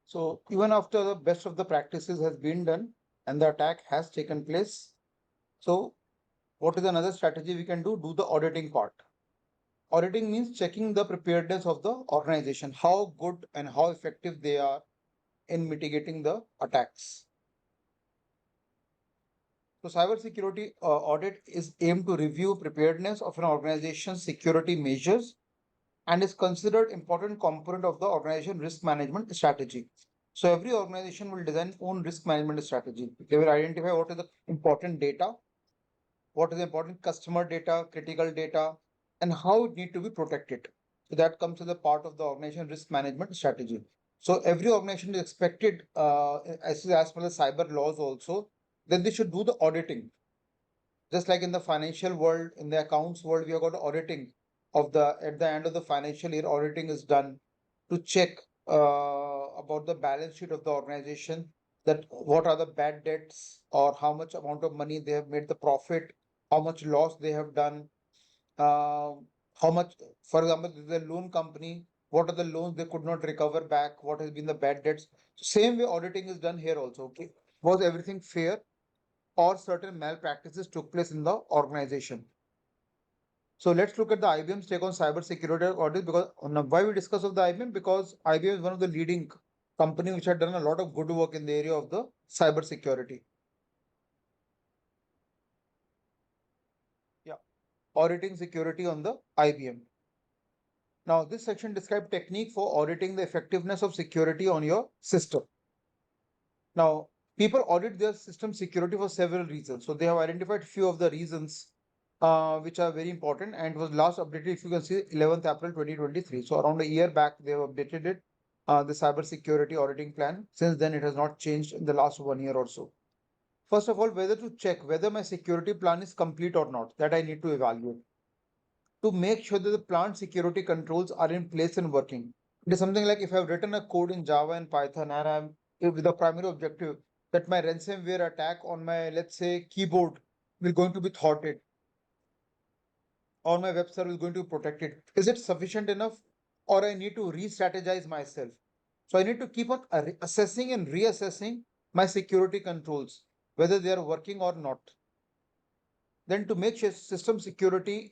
So even after the best of the practices has been done and the attack has taken place, so what is another strategy we can do? Do the auditing part. Auditing means checking the preparedness of the organization, how good and how effective they are in mitigating the attacks. So cybersecurity audit is aimed to review preparedness of an organization's security measures and is considered important component of the organization risk management strategy. So every organization will design own risk management strategy. They will identify what is the important data, what is the important customer data, critical data, and how it need to be protected. So that comes as a part of the organization risk management strategy. So every organization is expected, as well as cyber laws also, that they should do the auditing. Just like in the financial world, in the accounts world, we have got auditing of the at the end of the financial year, auditing is done to check about the balance sheet of the organization, that what are the bad debts or how much amount of money they have made the profit, how much loss they have done, uh, how much, for example, the loan company, what are the loans they could not recover back, what has been the bad debts. Same way auditing is done here also. Okay, was everything fair or certain malpractices took place in the organization? So let's look at the IBM's take on cybersecurity audit. Because why we discuss of the IBM? Because IBM is one of the leading company which had done a lot of good work in the area of the cybersecurity. Yeah, auditing security on the IBM. Now, this section describes technique for auditing the effectiveness of security on your system. Now, people audit their system security for several reasons. So they have identified few of the reasons which are very important, and was last updated, if you can see, 11th April 2023. So around a year back, they have updated it, the cyber security auditing plan. Since then, it has not changed in the last 1 year or so. First of all, whether to check whether my security plan is complete or not, that I need to evaluate to make sure that the plant security controls are in place and working. It is something like if I've written a code in Java and Python and I'm with the primary objective that my ransomware attack on my, let's say, keyboard will going to be thwarted, or my web server is going to be protected. Is it sufficient enough, or I need to re-strategize myself? So I need to keep on assessing and reassessing my security controls, whether they are working or not. Then to make sure system security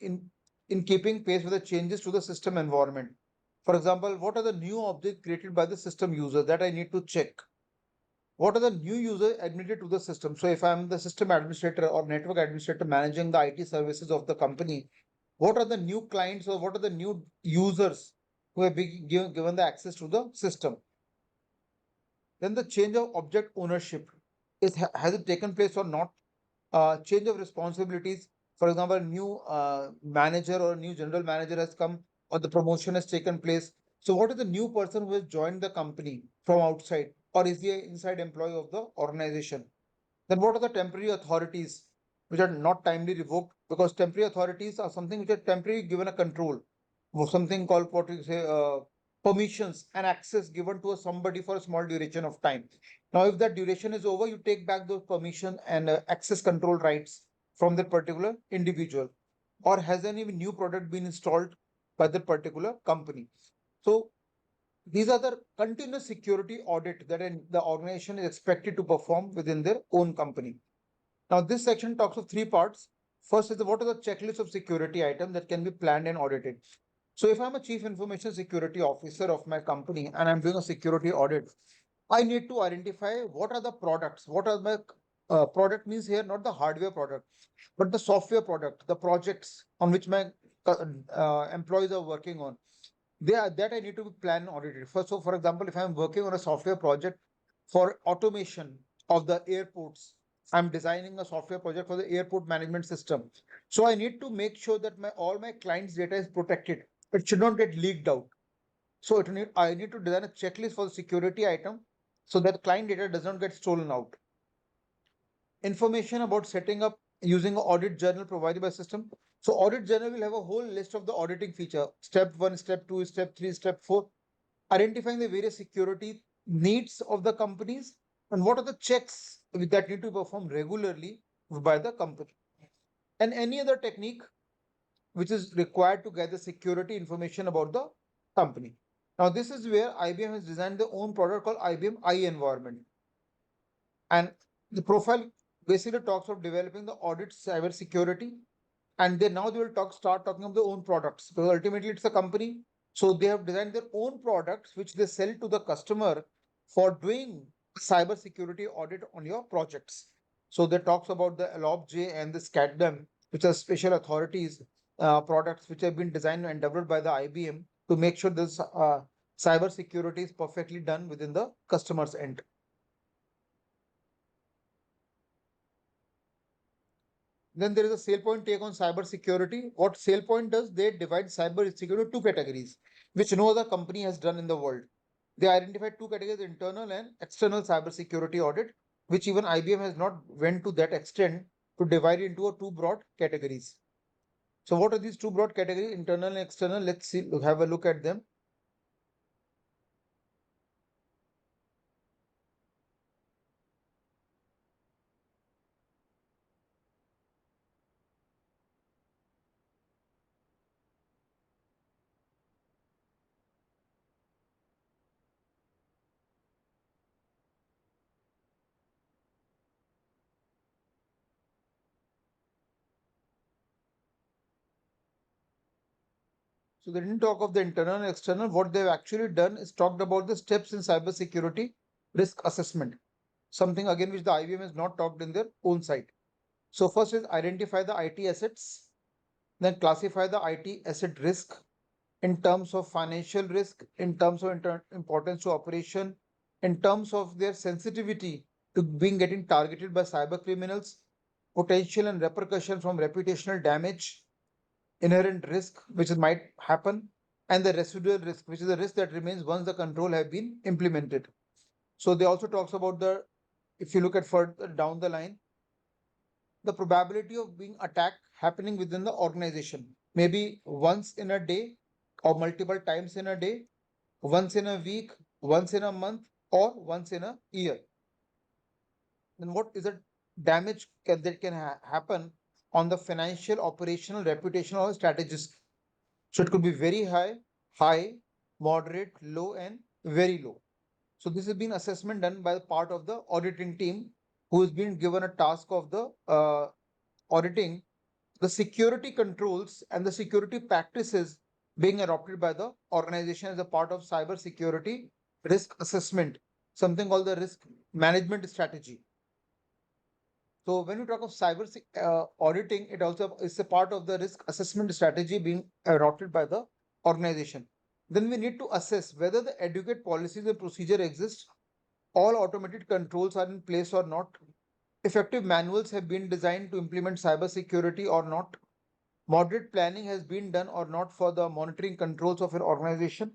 in keeping pace with the changes to the system environment. For example, what are the new objects created by the system user that I need to check? What are the new users admitted to the system? So if I'm the system administrator or network administrator managing the IT services of the company, what are the new clients or what are the new users who have been given the access to the system? Then the change of object ownership has it taken place or not? Change of responsibilities. For example, new manager or new general manager has come, or the promotion has taken place. So, what is the new person who has joined the company from outside, or is he an inside employee of the organization? Then, what are the temporary authorities which are not timely revoked? Because temporary authorities are something which are temporarily given a control, or something called what you say permissions and access given to somebody for a small duration of time. Now, if that duration is over, you take back those permission and access control rights from that particular individual. Or has any new product been installed by that particular company? So these are the continuous security audit that the organization is expected to perform within their own company. Now, this section talks of three parts. First is what are the checklist of security items that can be planned and audited. So if I'm a chief information security officer of my company and I'm doing a security audit, I need to identify what are the products, what are my product means here, not the hardware product, but the software product, the projects on which my employees are working on. They are that I need to be planned and audited. First, so for example, if I'm working on a software project for automation of the airports, I'm designing a software project for the airport management system. So I need to make sure that my all my clients' data is protected. It should not get leaked out. So I need to design a checklist for the security item so that client data does not get stolen out. Information about setting up using an audit journal provided by system. So audit journal will have a whole list of the auditing feature. Step 1, step 2, step 3, step 4. Identifying the various security needs of the companies and what are the checks that need to be performed regularly by the company. And any other technique which is required to gather security information about the company. Now, this is where IBM has designed their own product called IBM I environment. And the profile basically talks of developing the audit cyber security. And they will start talking of their own products, because ultimately it's a company. So they have designed their own products which they sell to the customer for doing cyber security audit on your projects. So they talks about the LOBJ and the SCADM, which are special authorities products which have been designed and developed by the IBM to make sure this cyber security is perfectly done within the customer's end. Then there is a SailPoint take on cyber security. What SailPoint does, they divide cyber security into two categories, which no other company has done in the world. They identified two categories: internal and external cyber security audit, which even IBM has not went to that extent to divide into a two broad categories. So what are these two broad categories, internal and external? Let's see, have a look at them. So they didn't talk of the internal and external. What they've actually done is talked about the steps in cybersecurity risk assessment, something again which the IBM has not talked in their own site. So first is identify the IT assets, then classify the IT asset risk in terms of financial risk, in terms of importance to operation, in terms of their sensitivity to being getting targeted by cyber criminals, potential and repercussion from reputational damage, inherent risk which might happen, and the residual risk, which is the risk that remains once the control have been implemented. So they also talks about the, if you look at further down the line, the probability of being attacked happening within the organization, maybe once in a day or multiple times in a day, once in a week, once in a month, or once in a year. Then what is the damage that can happen on the financial, operational, reputational, or strategies? So it could be very high, high, moderate, low, and very low. So this has been assessment done by the part of the auditing team, who has been given a task of the auditing the security controls and the security practices being adopted by the organization as a part of cyber security risk assessment, something called the risk management strategy. So when we talk of cyber auditing, it also is a part of the risk assessment strategy being adopted by the organization. Then we need to assess whether the adequate policies and procedure exist, all automated controls are in place or not, effective manuals have been designed to implement cyber security or not, moderate planning has been done or not for the monitoring controls of an organization.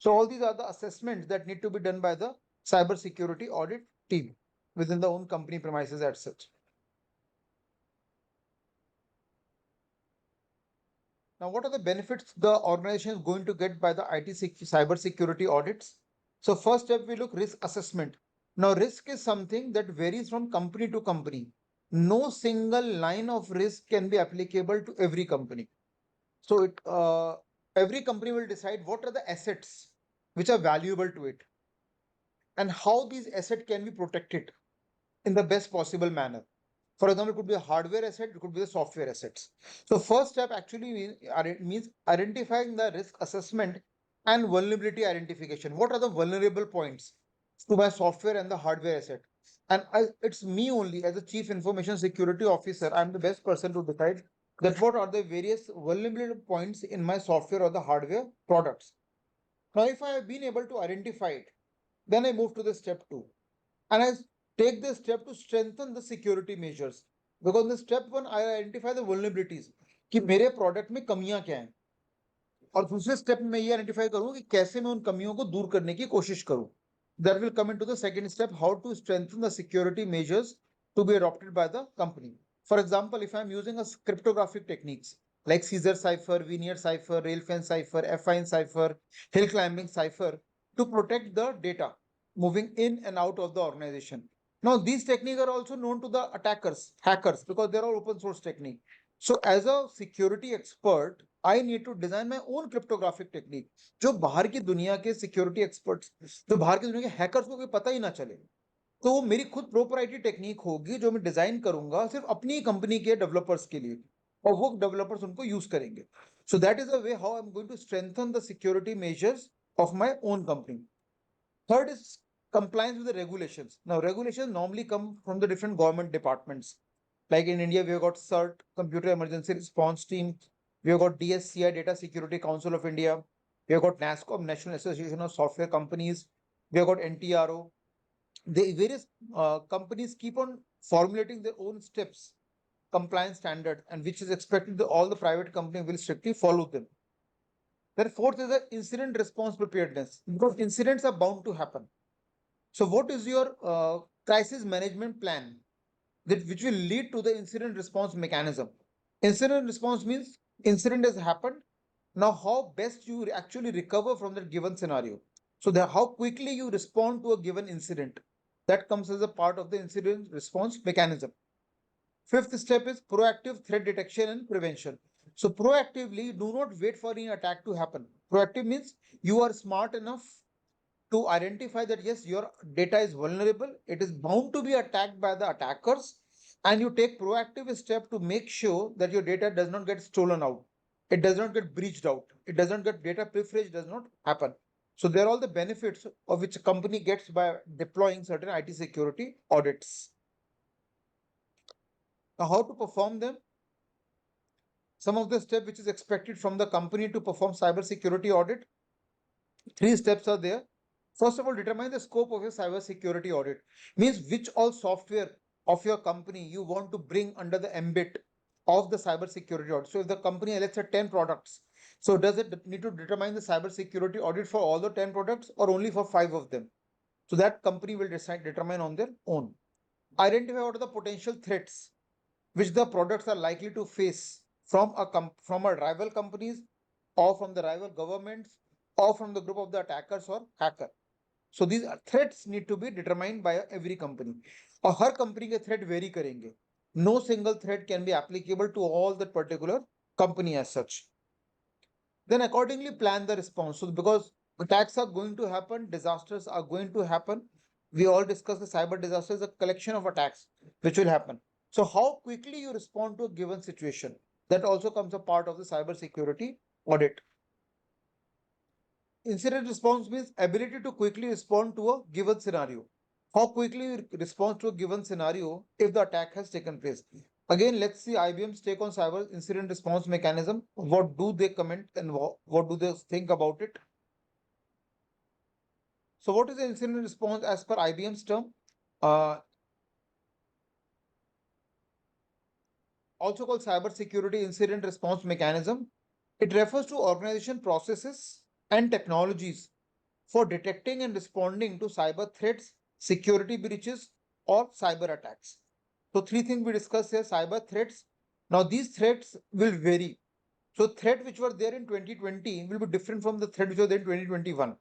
So all these are the assessments that need to be done by the cyber security audit team within the own company premises as such. Now, what are the benefits the organization is going to get by the cyber security audits? So first step, we look risk assessment. Now, risk is something that varies from company to company. No single line of risk can be applicable to every company. So every company will decide what are the assets which are valuable to it and how these assets can be protected in the best possible manner. For example, it could be a hardware asset, it could be the software assets. So first step actually means identifying the risk assessment and vulnerability identification. What are the vulnerable points to my software and the hardware asset? And it's me only as a chief information security officer, I'm the best person to decide that what are the various vulnerability points in my software or the hardware products. Now, if I have been able to identify it, then I move to the step two. And I take this step to strengthen the security measures. Because in step one, I identify the vulnerabilities कि मेरे product में कमियां क्या हैं और दूसरे step में ये आइडेंटिफाई करूं कि कैसे मैं उन कमियों को दूर करने की कोशिश करूं. That will come into the second step, how to strengthen the security measures to be adopted by the company. For example, if I'm using a cryptographic techniques like Caesar cipher, Veneer cipher, Railfen cipher, Affine cipher, hill climbing cipher to protect the data moving in and out of the organization. Now, these techniques are also known to the attackers, hackers, because they're all open source technique. So as a security expert, I need to design my own cryptographic technique, जो बाहर की दुनिया के security experts, जो बाहर की दुनिया के हैकर्स को कोई पता ही ना चले। तो वो मेरी खुद प्रोपराइटरी टेक्निक होगी जो मैं डिजाइन करूंगा सिर्फ अपनी कंपनी के डेवलपर्स के लिए, और वो डेवलपर्स उनको यूज करेंगे। So that is the way how I am going to strengthen the security measures of my own company. Third is compliance with the regulations. Now, regulations normally come from the different government departments. Like in India, we have got CERT, Computer Emergency Response Team. We have got DSCI, Data Security Council of India. We have got NASCOM, National Association of Software Companies. We have got NTRO. The various companies keep on formulating their own steps, compliance standard, and which is expected that all the private companies will strictly follow them. Then fourth is the incident response preparedness, because incidents are bound to happen. So, what is your crisis management plan that which will lead to the incident response mechanism? Incident response means incident has happened. Now, how best you actually recover from that given scenario? So, how quickly you respond to a given incident, that comes as a part of the incident response mechanism. Fifth step is proactive threat detection and prevention. So, proactively, do not wait for an attack to happen. Proactive means you are smart enough to identify that yes, your data is vulnerable, it is bound to be attacked by the attackers, and you take proactive step to make sure that your data does not get stolen out, it does not get breached out, it does not get data privilege does not happen. So there are all the benefits of which a company gets by deploying certain IT security audits. Now, how to perform them? Some of the steps which is expected from the company to perform cyber security audit. Three steps are there. First of all, determine the scope of your cyber security audit. Means which all software of your company you want to bring under the ambit of the cyber security audit. So if the company has, let's say, 10 products, so does it need to determine the cyber security audit for all the 10 products or only for 5 of them? So that company will determine on their own. Identify what are the potential threats which the products are likely to face from a rival companies, or from the rival governments, or from the group of the attackers or hacker. So these threats need to be determined by every company. और हर company के threat very करेंगे. No single threat can be applicable to all that particular company as such. Then accordingly plan the response. So because attacks are going to happen, disasters are going to happen. We all discuss the cyber disaster is a collection of attacks which will happen. So how quickly you respond to a given situation, that also comes a part of the cyber security audit. Incident response means ability to quickly respond to a given scenario. How quickly you respond to a given scenario if the attack has taken place. Again, let's see IBM's take on cyber incident response mechanism. What do they comment and what do they think about it? So, what is the incident response as per IBM's term? Uh, Also called cyber security incident response mechanism. It refers to organization processes and technologies for detecting and responding to cyber threats, security breaches, or cyber attacks. So, three things we discussed here: cyber threats. Now, these threats will vary. So, threat which were there in 2020 will be different from the threat which were there in 2021.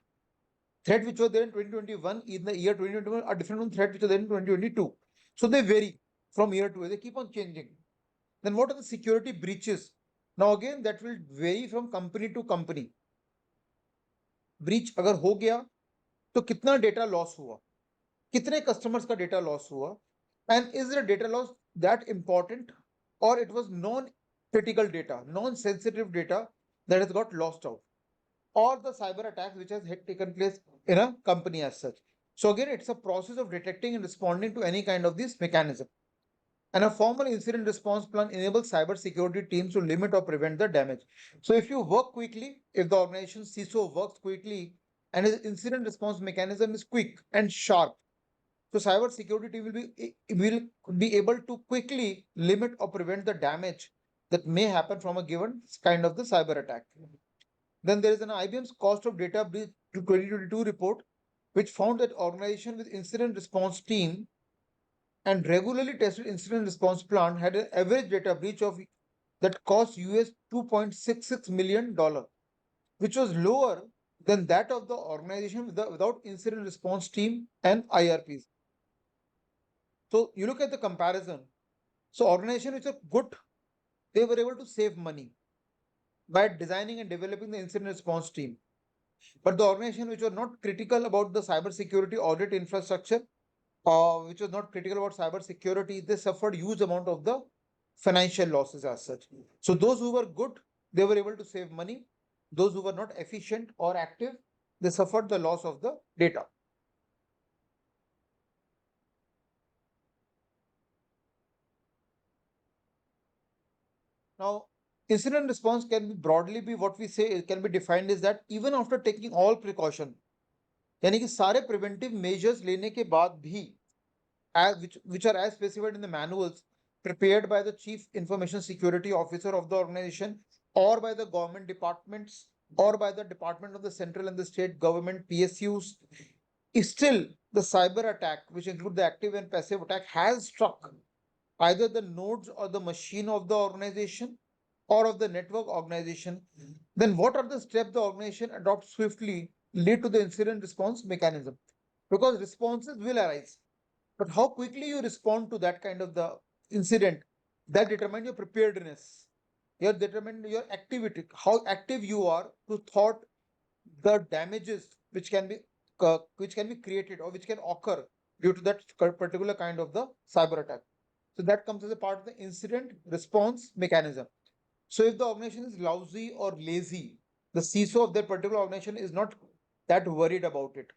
Threat which were there in 2021 in the year 2021 are different from threat which were there in 2022. So, they vary from year to year. They keep on changing. Then, what are the security breaches? Now, again, that will vary from company to company. Breach अगर हो गया तो कितना data loss हुआ, कितने customers का data loss हुआ, and is the data loss that important, और it was non critical data, non sensitive data that has got lost out, or the cyber attacks which has taken place in a company as such. So again, it's a process of detecting and responding to any kind of this mechanism. And a formal incident response plan enables cyber security teams to limit or prevent the damage. So if you work quickly, if the organization CISO works quickly and his incident response mechanism is quick and sharp, so cyber security will be able to quickly limit or prevent the damage that may happen from a given kind of the cyber attack. Then there is an IBM's cost of data breach 2022 report, which found that organization with incident response team and regularly tested incident response plan had an average data breach of that cost US $2.66 million, which was lower than that of the organization without incident response team and IRPs. So you look at the comparison. So organizations which are good, they were able to save money. by designing and developing the incident response team. But the organization which were not critical about the cybersecurity audit infrastructure, which was not critical about cybersecurity, they suffered huge amount of the financial losses as such. So those who were good, they were able to save money. Those who were not efficient or active, they suffered the loss of the data. Now, incident response can be broadly be what we say it can be defined is that even after taking all precaution, यानी कि सारे preventive measures लेने के बाद भी which are as specified in the manuals prepared by the chief information security officer of the organization or by the government departments or by the department of the central and the state government PSUs, still the cyber attack, which include the active and passive attack, has struck either the nodes or the machine of the organization or of the network organization. Then what are the steps the organization adopts swiftly lead to the incident response mechanism? Because responses will arise, but how quickly you respond to that kind of the incident, that determine your preparedness, your determine your activity, how active you are to thought the damages which can be created or which can occur due to that particular kind of the cyber attack. So that comes as a part of the incident response mechanism. So if the organization is lousy or lazy, the CISO of that particular organization is not that worried about it,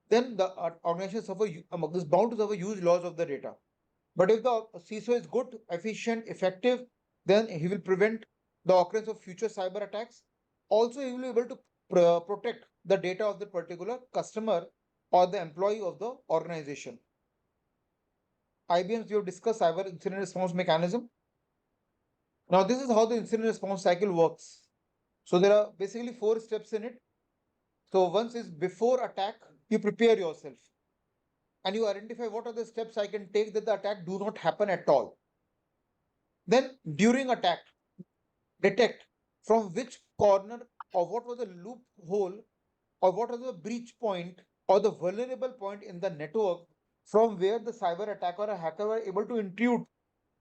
then the organization is bound to suffer huge loss of the data. But if the CISO is good, efficient, effective, then he will prevent the occurrence of future cyber attacks. Also, he will be able to protect the data of the particular customer or the employee of the organization. IBM's we have discussed cyber incident response mechanism. Now, this is how the incident response cycle works. So there are basically four steps in it. So once is before attack, you prepare yourself and you identify what are the steps I can take that the attack do not happen at all. Then during attack, detect from which corner or what was the loophole or what was the breach point or the vulnerable point in the network from where the cyber attacker or hacker were able to intrude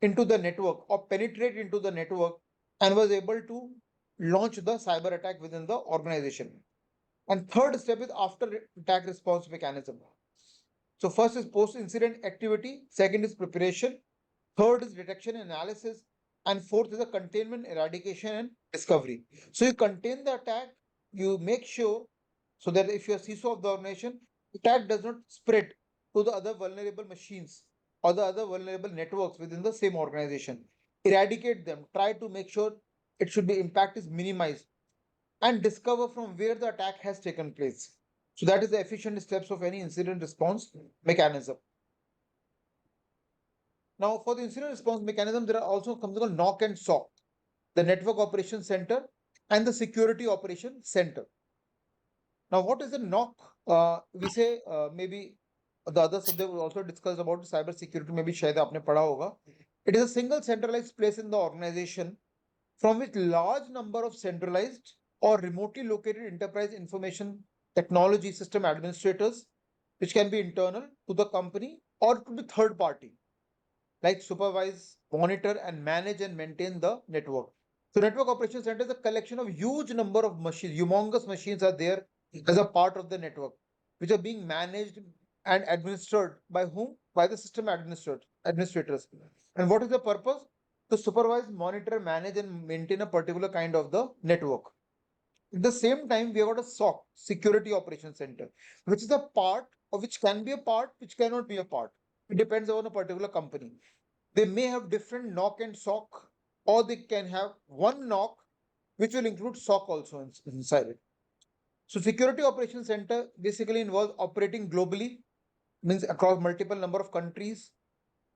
into the network or penetrate into the network and was able to launch the cyber attack within the organization. And third step is after attack response mechanism. So first is post-incident activity, second is preparation, third is detection and analysis, and fourth is the containment, eradication, and discovery. So you contain the attack, you make sure so that if you're CISO of the organization, attack does not spread to the other vulnerable machines or the other vulnerable networks within the same organization. Eradicate them, try to make sure it should be impact is minimized and discover from where the attack has taken place. So that is the efficient steps of any incident response mechanism. Now, for the incident response mechanism, there are also something called NOC and SOC, the Network Operations Center and the Security Operations Center. Now, what is a NOC? We say maybe the other subject we also discussed about cyber security. Maybe शायद आपने पढ़ा होगा. It is a single centralized place in the organization from which large number of centralized or remotely located enterprise information technology system administrators, which can be internal to the company or to the third party, like supervise, monitor, and manage and maintain the network. So network operations center is a collection of huge number of machines, humongous machines are there as a part of the network, which are being managed and administered by whom? By the system administrators. And what is the purpose? To supervise, monitor, manage, and maintain a particular kind of the network. At the same time, we have got a SOC, Security Operations Center, which is a part or which can be a part, which cannot be a part. It depends on a particular company. They may have different NOC and SOC, or they can have one NOC, which will include SOC also inside it. So Security Operations Center basically involves operating globally, means across multiple number of countries.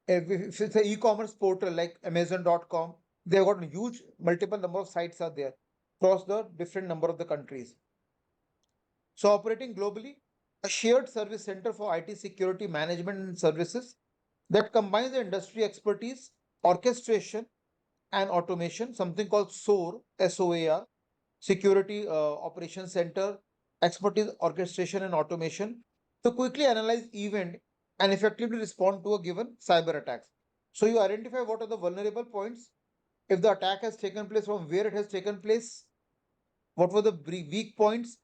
If it's an e-commerce portal like Amazon.com, they've got a huge multiple number of sites are there across the different number of the countries. So operating globally, a shared service center for IT security management and services that combines the industry expertise, orchestration, and automation, something called SOAR, SOAR, Security Operations Center, expertise, orchestration, and automation to quickly analyze event and effectively respond to a given cyber attacks. So you identify what are the vulnerable points, if the attack has taken place, from where it has taken place, what were the weak points,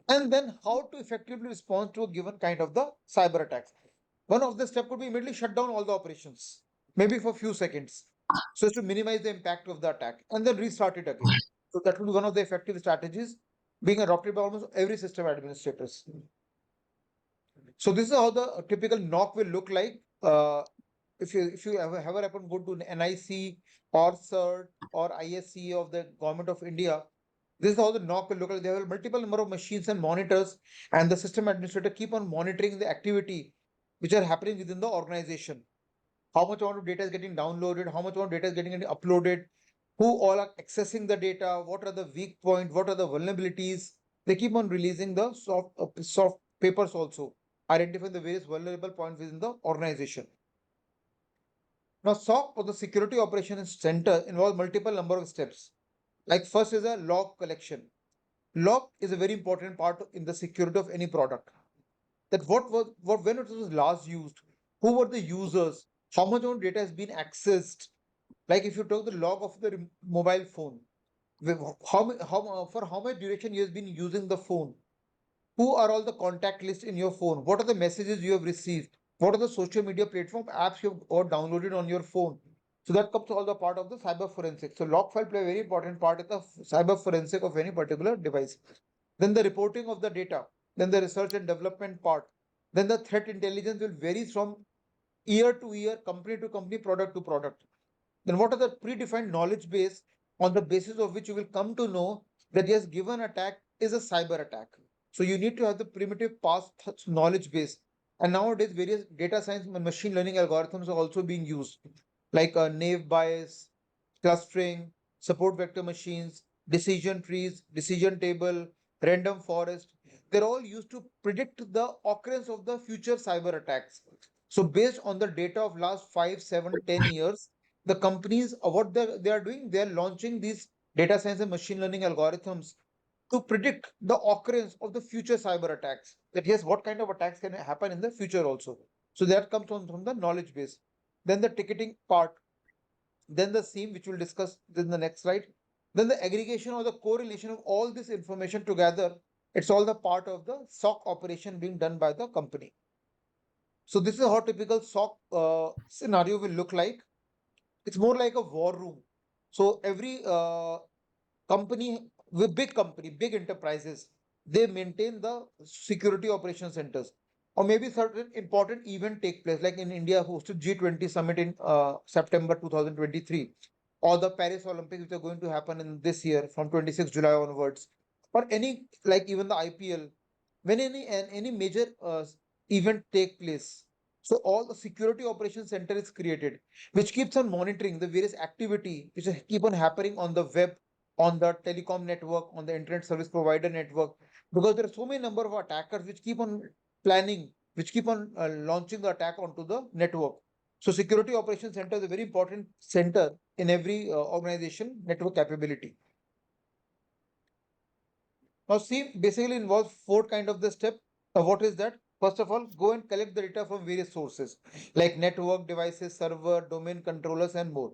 and then how to effectively respond to a given kind of the cyber attacks. One of the step could be immediately shut down all the operations, maybe for a few seconds, so as to minimize the impact of the attack, and then restart it again. So that would be one of the effective strategies being adopted by almost every system administrators. So this is how the typical knock will look like. If you ever happen go to NIC or CERT or ISC of the government of India, this is how the knock will look like. There are multiple number of machines and monitors, and the system administrator keep on monitoring the activity which are happening within the organization. How much amount of data is getting downloaded, how much amount of data is getting uploaded, who all are accessing the data, what are the weak points, what are the vulnerabilities. They keep on releasing the soft papers also, identifying the various vulnerable points within the organization. Now, SOC or the Security Operations Center involves multiple number of steps. Like first is a log collection. Log is a very important part in the security of any product. That what when it was last used, who were the users, how much of data has been accessed. Like if you take the log of the mobile phone, for how much duration you have been using the phone, who are all the contact lists in your phone, what are the messages you have received, what are the social media platform apps you have or downloaded on your phone. So that comes all the part of the cyber forensic. So log file play a very important part in the cyber forensic of any particular device. Then the reporting of the data, then the research and development part, then the threat intelligence will vary from year to year, company to company, product to product. Then what are the predefined knowledge base on the basis of which you will come to know that yes, given attack is a cyber attack. So you need to have the primitive past knowledge base. And nowadays, various data science and machine learning algorithms are also being used, like naive bias, clustering, support vector machines, decision trees, decision table, random forest. They're all used to predict the occurrence of the future cyber attacks. So based on the data of last 5, 7, 10 years, the companies what they are doing, they are launching these data science and machine learning algorithms to predict the occurrence of the future cyber attacks. That yes, what kind of attacks can happen in the future also. So that comes from the knowledge base. Then the ticketing part, then the SIEM, which we'll discuss in the next slide. Then the aggregation or the correlation of all this information together. It's all the part of the SOC operation being done by the company. So this is how typical SOC scenario will look like. It's more like a war room. So every company with big company, big enterprises, they maintain the security operation centers. Or maybe certain important event take place, like in India hosted G20 summit in September 2023, or the Paris Olympics, which are going to happen in this year from 26 July onwards, or any like even the IPL, when any major event take place. So all the security operation center is created, which keeps on monitoring the various activity which keep on happening on the web, on the telecom network, on the internet service provider network, because there are so many number of attackers which keep on planning, which keep on launching the attack onto the network. So security operations center is a very important center in every organization network capability. Now, see, basically involves four kind of the step. What is that? First of all, go and collect the data from various sources like network, devices, server, domain controllers, and more.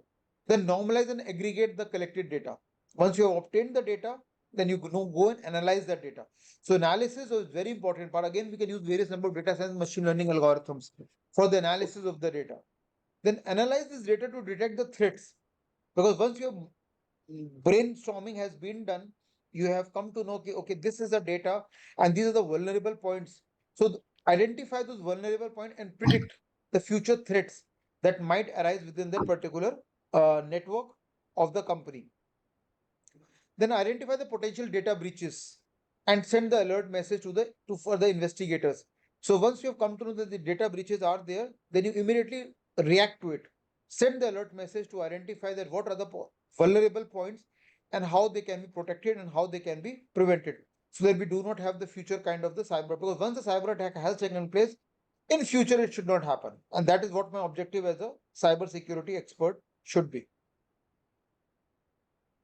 Then normalize and aggregate the collected data. Once you have obtained the data, then you go and analyze that data. So analysis is very important. But again, we can use various number of data science machine learning algorithms for the analysis of the data. Then analyze this data to detect the threats. Because once your brainstorming has been done, you have come to know, okay, this is the data and these are the vulnerable points. So identify those vulnerable points and predict the future threats that might arise within that particular network of the company. Then identify the potential data breaches and send the alert message to further investigators. So once you have come to know that the data breaches are there, then you immediately react to it. Send the alert message to identify that what are the vulnerable points and how they can be protected and how they can be prevented. So that we do not have the future kind of the cyber, because once the cyber attack has taken place, in future it should not happen. And that is what my objective as a cyber security expert should be.